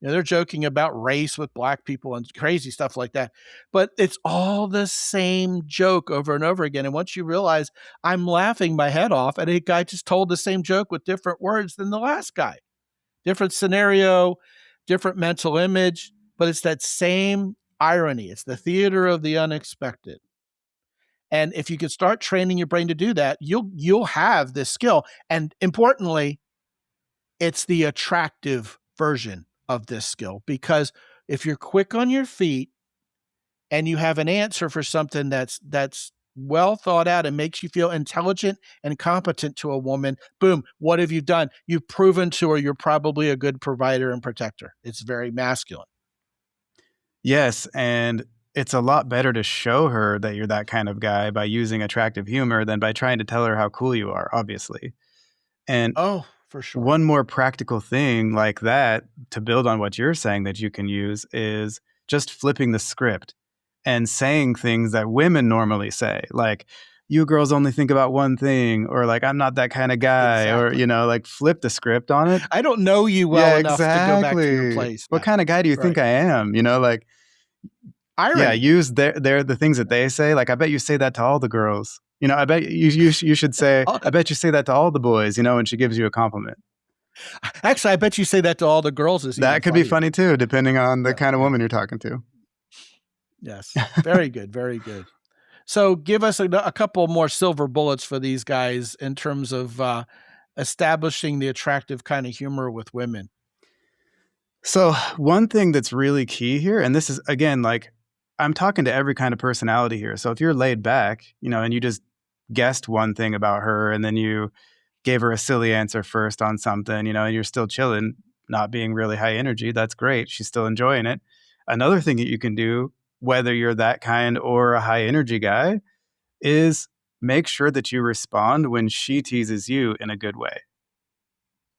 They're joking about race with black people and crazy stuff like that. But it's all the same joke over and over again. And once you realize I'm laughing my head off, and a guy just told the same joke with different words than the last guy. Different scenario, different mental image, but it's that same irony. It's the theater of the unexpected. And if you can start training your brain to do that, you'll have this skill. And importantly, it's the attractive version of this skill, because if you're quick on your feet and you have an answer for something that's well thought out and makes you feel intelligent and competent to a woman, boom, what have you done? You've proven to her you're probably a good provider and protector. It's very masculine. Yes, and it's a lot better to show her that you're that kind of guy by using attractive humor than by trying to tell her how cool you are, obviously. And for sure. One more practical thing like that to build on what you're saying that you can use is just flipping the script and saying things that women normally say, like, you girls only think about one thing, or like, I'm not that kind of guy, Exactly. or, like flip the script on it. I don't know you well enough to go back to your place. What kind of guy do you think I am? Like, irony. Yeah, use the things that they say. Like, I bet you say that to all the girls. I bet you should say, I bet you say that to all the boys, when she gives you a compliment. Actually, I bet you say that to all the girls. That could be funny too, depending on the kind of woman you're talking to. Yes. Very good. Very good. So give us a couple more silver bullets for these guys in terms of establishing the attractive kind of humor with women. So one thing that's really key here, and this is, again, like, I'm talking to every kind of personality here. So if you're laid back, and you just guessed one thing about her, and then you gave her a silly answer first on something, and you're still chilling, not being really high energy, that's great. She's still enjoying it. Another thing that you can do, whether you're that kind or a high energy guy, is make sure that you respond when she teases you in a good way.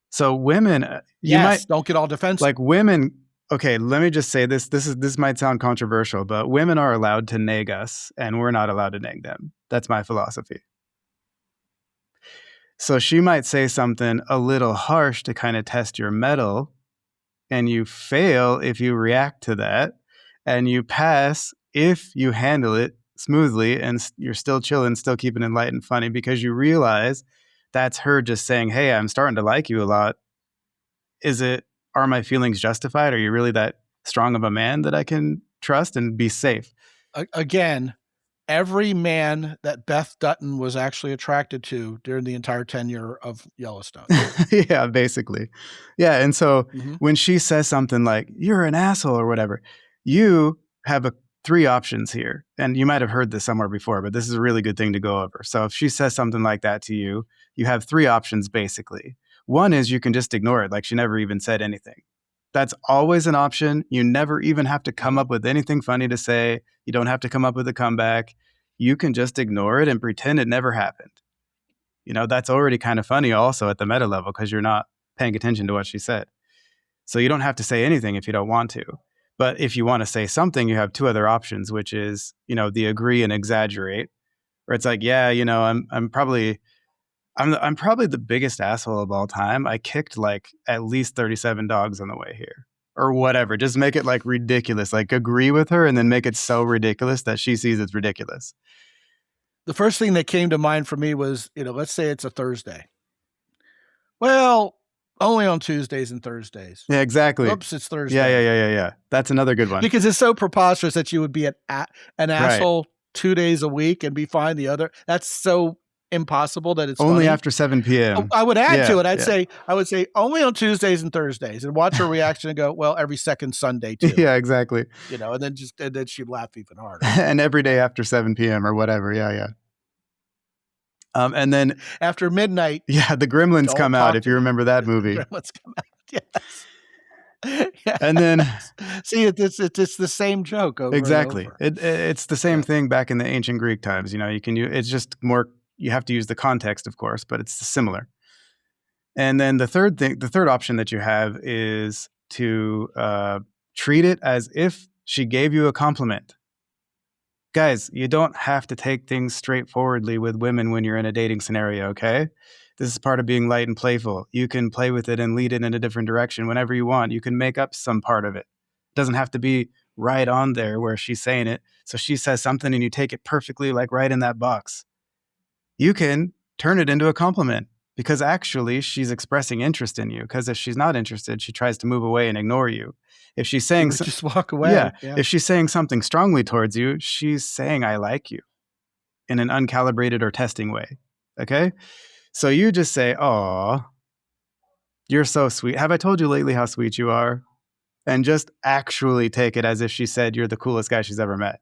So women, don't get all defensive. Like women, okay, let me just say this. This might sound controversial, but women are allowed to nag us, and we're not allowed to nag them. That's my philosophy. So she might say something a little harsh to kind of test your mettle, and you fail if you react to that, and you pass if you handle it smoothly, and you're still chilling, still keeping it light and funny, because you realize that's her just saying, hey, I'm starting to like you a lot. Are my feelings justified? Are you really that strong of a man that I can trust and be safe? Again, every man that Beth Dutton was actually attracted to during the entire tenure of Yellowstone. Yeah, basically. Yeah. And so when she says something like, you're an asshole or whatever, you have three options here. And you might have heard this somewhere before, but this is a really good thing to go over. So if she says something like that to you, you have three options, basically. One is you can just ignore it, like she never even said anything. That's always an option. You never even have to come up with anything funny to say. You don't have to come up with a comeback. You can just ignore it and pretend it never happened. That's already kind of funny also at the meta level, because you're not paying attention to what she said. So you don't have to say anything if you don't want to. But if you want to say something, you have two other options, which is, the agree and exaggerate, where it's like, yeah, I'm probably the biggest asshole of all time. I kicked like at least 37 dogs on the way here, or whatever. Just make it like ridiculous, like agree with her and then make it so ridiculous that she sees it's ridiculous. The first thing that came to mind for me was, let's say it's a Thursday. Well, only on Tuesdays and Thursdays. Yeah, exactly. Oops, it's Thursday. Yeah. That's another good one. Because it's so preposterous that you would be an asshole 2 days a week and be fine the other. That's so impossible that it's only funny. After 7 p.m. I would add to it. I would say only on Tuesdays and Thursdays, and watch her reaction and go, well, every second Sunday too. Yeah, exactly. And then she'd laugh even harder. And every day after 7 p.m. or whatever. Yeah. And then after midnight. Yeah, the Gremlins come out, if you remember that movie. Gremlins come out, yes. Yeah. And then See, it's the same joke over exactly. and over. It's the same thing back in the ancient Greek times. You can use, it's just more, you have to use the context, of course, but it's similar. And then the third option that you have is to treat it as if she gave you a compliment. Guys, you don't have to take things straightforwardly with women when you're in a dating scenario, okay? This is part of being light and playful. You can play with it and lead it in a different direction whenever you want. You can make up some part of it. It doesn't have to be right on there where she's saying it. So she says something and you take it perfectly, like right in that box. You can turn it into a compliment because actually she's expressing interest in you. Because if she's not interested, she tries to move away and ignore you. If she's saying just walk away. Yeah. If she's saying something strongly towards you, she's saying, I like you in an uncalibrated or testing way. Okay. So you just say, "Oh, you're so sweet. Have I told you lately how sweet you are?" And just actually take it as if she said you're the coolest guy she's ever met.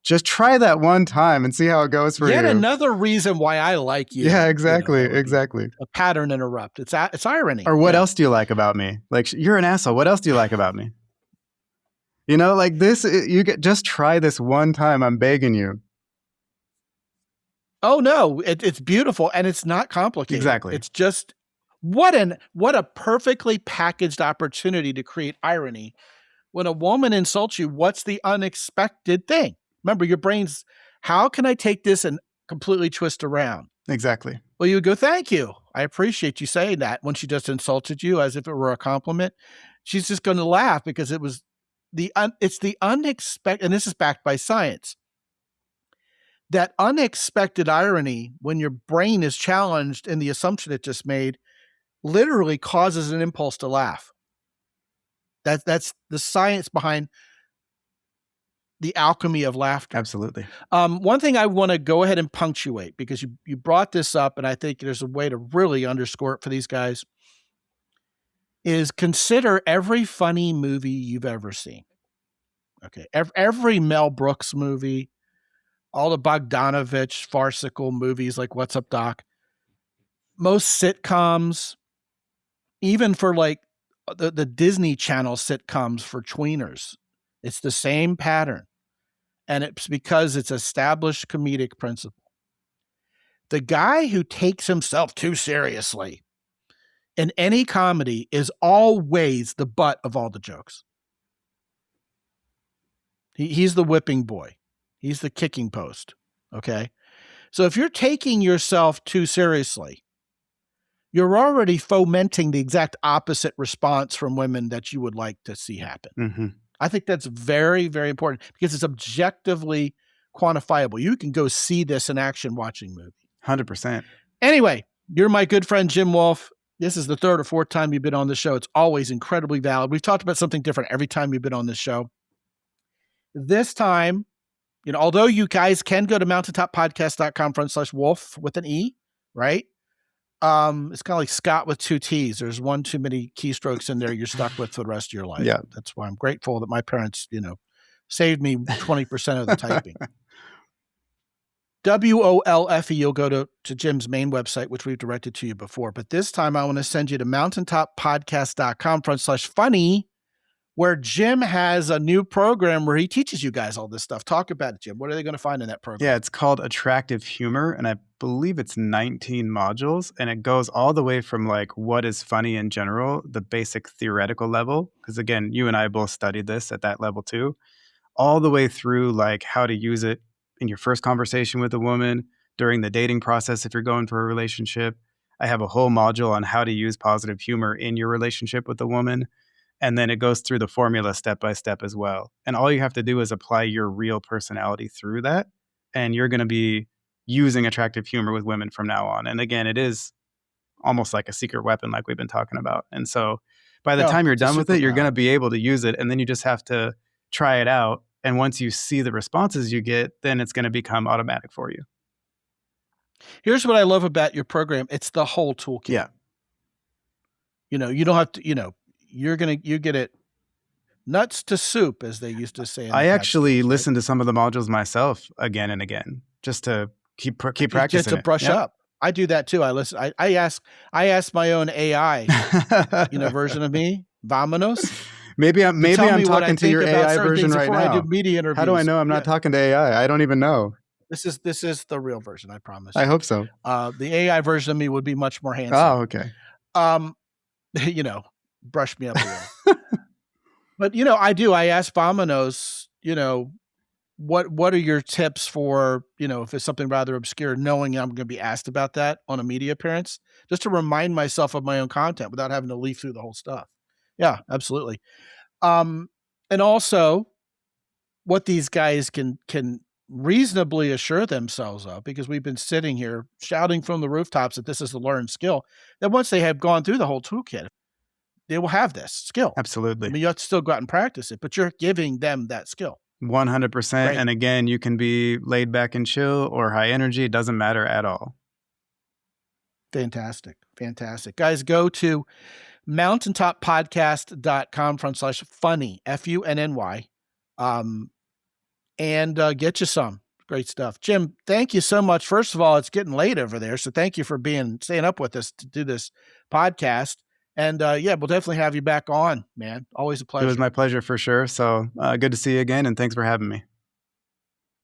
Just try that one time and see how it goes for you. Yet another reason why I like you. Yeah, exactly. Exactly. A pattern interrupt. It's irony. Or what else do you like about me? Like, you're an asshole. What else do you like about me? Like this, just try this one time. I'm begging you. Oh no, it's beautiful and it's not complicated. Exactly. It's just what a perfectly packaged opportunity to create irony. When a woman insults you, what's the unexpected thing? Remember, your brain's, how can I take this and completely twist around? Exactly. Well, you would go, thank you. I appreciate you saying that. When she just insulted you as if it were a compliment, she's just going to laugh because it's the unexpected, and this is backed by science. That unexpected irony, when your brain is challenged in the assumption it just made, literally causes an impulse to laugh. That's the science behind the alchemy of laughter. Absolutely. One thing I want to go ahead and punctuate, because you brought this up, and I think there's a way to really underscore it for these guys, is consider every funny movie you've ever seen. Okay, every Mel Brooks movie, all the Bogdanovich farcical movies like What's Up, Doc, most sitcoms, even for like the Disney Channel sitcoms for tweeners, it's the same pattern. And it's because it's established comedic principle. The guy who takes himself too seriously in any comedy is always the butt of all the jokes. He's the whipping boy. He's the kicking post. Okay. So if you're taking yourself too seriously, you're already fomenting the exact opposite response from women that you would like to see happen. Mm-hmm. I think that's very, very important because it's objectively quantifiable. You can go see this in action watching movie. 100%. Anyway, you're my good friend, Jim Wolf. This is the third or fourth time you've been on the show. It's always incredibly valid. We've talked about something different every time you've been on this show. This time, although you guys can go to mountaintoppodcast.com/wolf with an E, right? It's kind of like Scot with two T's. There's one too many keystrokes in there you're stuck with for the rest of your life. Yeah. That's why I'm grateful that my parents, saved me 20% of the typing. WOLFE, you'll go to Jim's main website, which we've directed to you before. But this time I want to send you to mountaintoppodcast.com/funny, where Jim has a new program where he teaches you guys all this stuff. Talk about it, Jim. What are they going to find in that program? Yeah, it's called Attractive Humor, and I believe it's 19 modules, and it goes all the way from like what is funny in general, the basic theoretical level, because again, you and I both studied this at that level too, all the way through like how to use it in your first conversation with a woman, during the dating process if you're going for a relationship. I have a whole module on how to use positive humor in your relationship with a woman. And then it goes through the formula step by step as well. And all you have to do is apply your real personality through that. And you're going to be using attractive humor with women from now on. And again, it is almost like a secret weapon, like we've been talking about. And so by the time you're done with it, you're going to be able to use it. And then you just have to try it out. And once you see the responses you get, then it's going to become automatic for you. Here's what I love about your program. It's the whole toolkit. Yeah. You don't have to, you get it nuts to soup, as they used to say. I actually listen to some of the modules myself again and again, just to keep practicing. Just to brush up. I do that too. I listen. I ask my own AI, version of me. Vamonos. Maybe I'm talking to your AI version right now. I do media interviews. How do I know I'm not talking to AI? I don't even know. This is the real version, I promise. I hope so. The AI version of me would be much more handsome. Oh, okay. Brush me up a little. But I ask Vamonos, what are your tips for, if it's something rather obscure, knowing I'm going to be asked about that on a media appearance, just to remind myself of my own content without having to leaf through the whole stuff. Yeah, absolutely. And also what these guys can reasonably assure themselves of, because we've been sitting here shouting from the rooftops that this is the learned skill, that once they have gone through the whole toolkit, they will have this skill. Absolutely. I mean, you have to still go out and practice it, but you're giving them that skill. 100%. Right. And again, you can be laid back and chill or high energy. It doesn't matter at all. Fantastic. Guys, go to mountaintoppodcast.com/funny, FUNNY, and get you some great stuff. Jim, thank you so much. First of all, it's getting late over there, so thank you for staying up with us to do this podcast. And we'll definitely have you back on, man. Always a pleasure. It was my pleasure for sure. So good to see you again, and thanks for having me.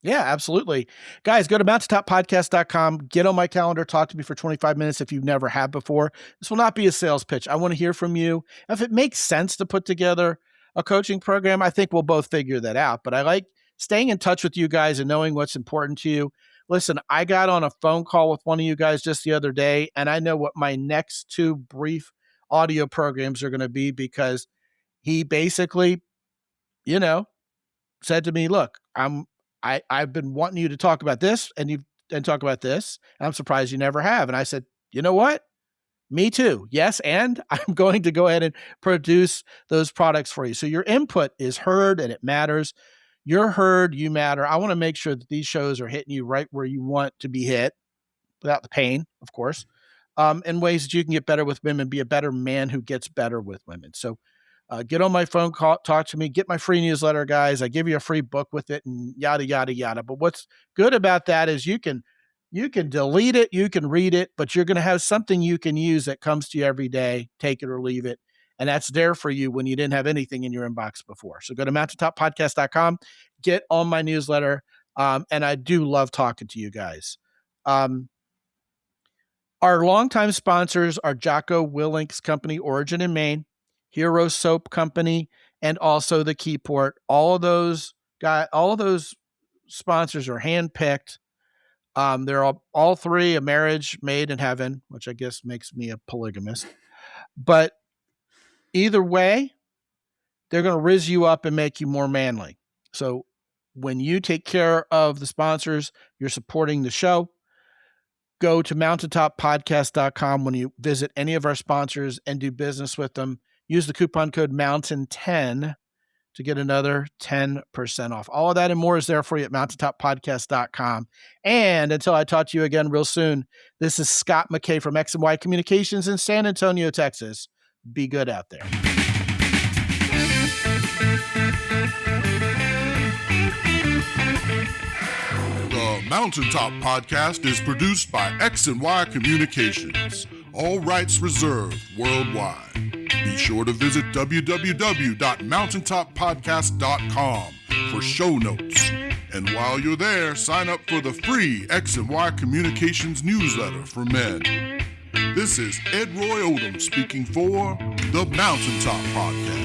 Yeah, absolutely. Guys, go to mountaintoppodcast.com, get on my calendar, talk to me for 25 minutes if you never have before. This will not be a sales pitch. I want to hear from you. If it makes sense to put together a coaching program, I think we'll both figure that out. But I like staying in touch with you guys and knowing what's important to you. Listen, I got on a phone call with one of you guys just the other day, and I know what my next 2 brief audio programs are going to be, because he basically, said to me, look, I've been wanting you to talk about this and talk about this. And I'm surprised you never have. And I said, you know what? Me too. Yes. And I'm going to go ahead and produce those products for you. So your input is heard and it matters. You're heard, you matter. I want to make sure that these shows are hitting you right where you want to be hit, without the pain, of course, in ways that you can get better with women, be a better man who gets better with women. So get on my phone call, talk to me, get my free newsletter, guys. I give you a free book with it and yada, yada, yada. But what's good about that is you can delete it, you can read it, but you're going to have something you can use that comes to you every day, take it or leave it. And that's there for you when you didn't have anything in your inbox before. So go to mountaintoppodcast.com, get on my newsletter. And I do love talking to you guys. Our longtime sponsors are Jocko Willink's company, Origin in Maine, Hero Soap Company, and also the Keyport. All of those sponsors are handpicked. They're all 3 a marriage made in heaven, which I guess makes me a polygamist. But either way, they're going to rizz you up and make you more manly. So when you take care of the sponsors, you're supporting the show. Go to mountaintoppodcast.com when you visit any of our sponsors and do business with them. Use the coupon code MOUNTAIN10 to get another 10% off. All of that and more is there for you at mountaintoppodcast.com. And until I talk to you again real soon, this is Scot McKay from X&Y Communications in San Antonio, Texas. Be good out there. The Mountaintop Podcast is produced by X&Y Communications. All rights reserved worldwide. Be sure to visit www.mountaintoppodcast.com for show notes. And while you're there, sign up for the free X&Y Communications newsletter for men. This is Ed Roy Odom speaking for the Mountaintop Podcast.